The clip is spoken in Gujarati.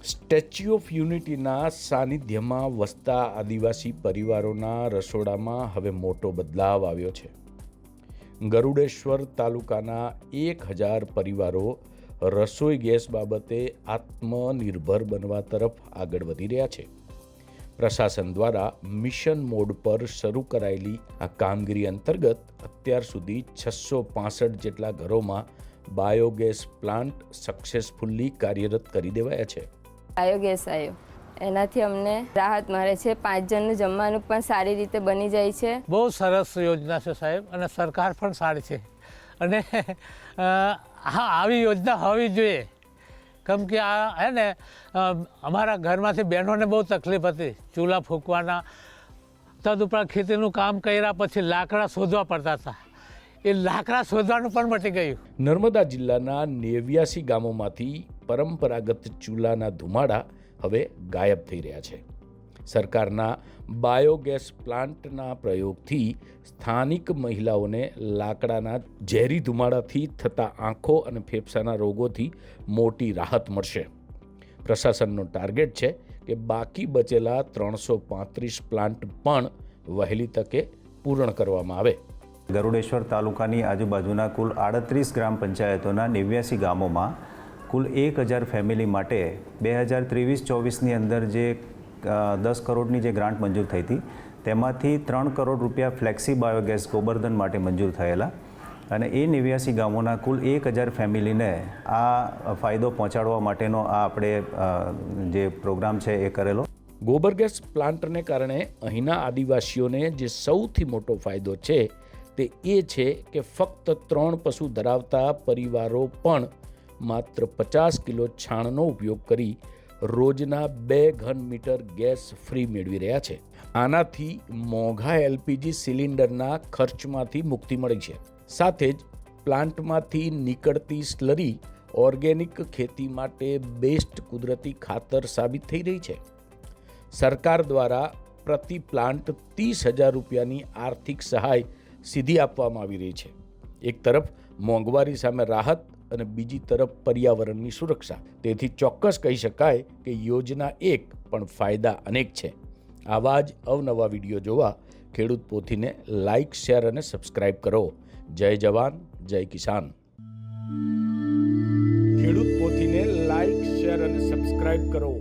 સ્ટેચ્યુ ઓફ યુનિટીના સાનિધ્યમાં વસતા આદિવાસી પરિવારોના રસોડામાં હવે મોટો બદલાવ આવ્યો છે. ગરુડેશ્વર તાલુકાના 1000 પરિવારો રસોઈ ગેસ બાબતે આત્મનિર્ભર બનવા તરફ આગળ વધી રહ્યા છે. પ્રશાસન દ્વારા મિશન મોડ પર શરૂ કરાયેલી આ કામગીરી અંતર્ગત અત્યાર સુધી 665 જેટલા ઘરોમાં બાયોગેસ પ્લાન્ટ સક્સેસફુલી કાર્યરત કરી દેવાયા છે. બાયોગેસ આવ્યો એનાથી અમને રાહત મળે છે. 5 જણનું જમવાનું પણ સારી રીતે બની જાય છે. બહુ સરસ યોજના છે સાહેબ, અને સરકાર પણ સારી છે. અને હા, આવી યોજના હોવી જોઈએ. કેમ કે આ હે ને અમારા ઘરમાંથી બહેનોને બહુ તકલીફ હતી ચૂલા ફૂંકવાના. તદુપરાંત ખેતીનું કામ કર્યા પછી લાકડા શોધવા પડતા હતા. એ લાકડા શોધવાનું પણ મટી ગયું. નર્મદા જિલ્લાના 89 ગામોમાંથી પરંપરાગત ચૂલાના ધુમાડા હવે ગાયબ થઈ રહ્યા છે. સરકારના બાયોગેસ પ્લાન્ટના પ્રયોગથી સ્થાનિક મહિલાઓને લાકડાના ઝેરી ધુમાડાથી થતા આંખો અને ફેફસાના રોગોથી મોટી રાહત મળશે. પ્રશાસનનો ટાર્ગેટ છે કે બાકી બચેલા 335 પ્લાન્ટ પણ વહેલી તકે પૂર્ણ કરવામાં આવે. ગરુડેશ્વર તાલુકાની આજુબાજુના કુલ 38 ગ્રામ પંચાયતોના 89 ગામોમાં કુલ 1000 ફેમિલી માટે 2023-24ની અંદર જે 10 કરોડની જે ગ્રાન્ટ મંજૂર થઈ હતી તેમાંથી 3 કરોડ રૂપિયા ફ્લેક્સી બાયોગેસ ગોબરધન માટે મંજૂર થયેલા, અને એ 89 ગામોના કુલ 1000 ફેમિલીને આ ફાયદો પહોંચાડવા માટેનો આ આપણે જે પ્રોગ્રામ છે એ કરેલો. ગોબરગેસ પ્લાન્ટને કારણે અહીંના આદિવાસીઓને જે સૌથી મોટો ફાયદો છે તે એ છે કે ફક્ત 3 પશુ ધરાવતા પરિવારો પણ માત્ર 50 કિલો છાણનો ઉપયોગ કરી રોજના 2 ઘન મીટર ગેસ ફ્રી મેળવી રહ્યા છે. આનાથી મોંઘા એલપીજી સિલિન્ડરના ખર્ચમાંથી મુક્તિ મળી છે. સાથે જ પ્લાન્ટમાંથી નીકળતી સ્લરી ઓર્ગેનિક ખેતી માટે બેસ્ટ કુદરતી ખાતર સાબિત થઈ રહી છે. સરકાર દ્વારા પ્રતિ પ્લાન્ટ 30,000 રૂપિયાની આર્થિક સહાય સીધી આપવામાં આવી રહી છે. એક તરફ મોંઘવારી સામે રાહત અને બીજી તરફ પર્યાવરણની સુરક્ષા. તેથી ચોક્કસ કહી શકાય કે યોજના એક પણ ફાયદા અનેક છે. આવા જ અવનવા વિડીયો જોવા ખેડૂત પોથીને લાઇક, શેર અને સબસ્ક્રાઇબ કરો. જય જવાન, જય કિસાન. ખેડૂત પોથીને લાઇક, શેર અને સબસ્ક્રાઇબ કરો.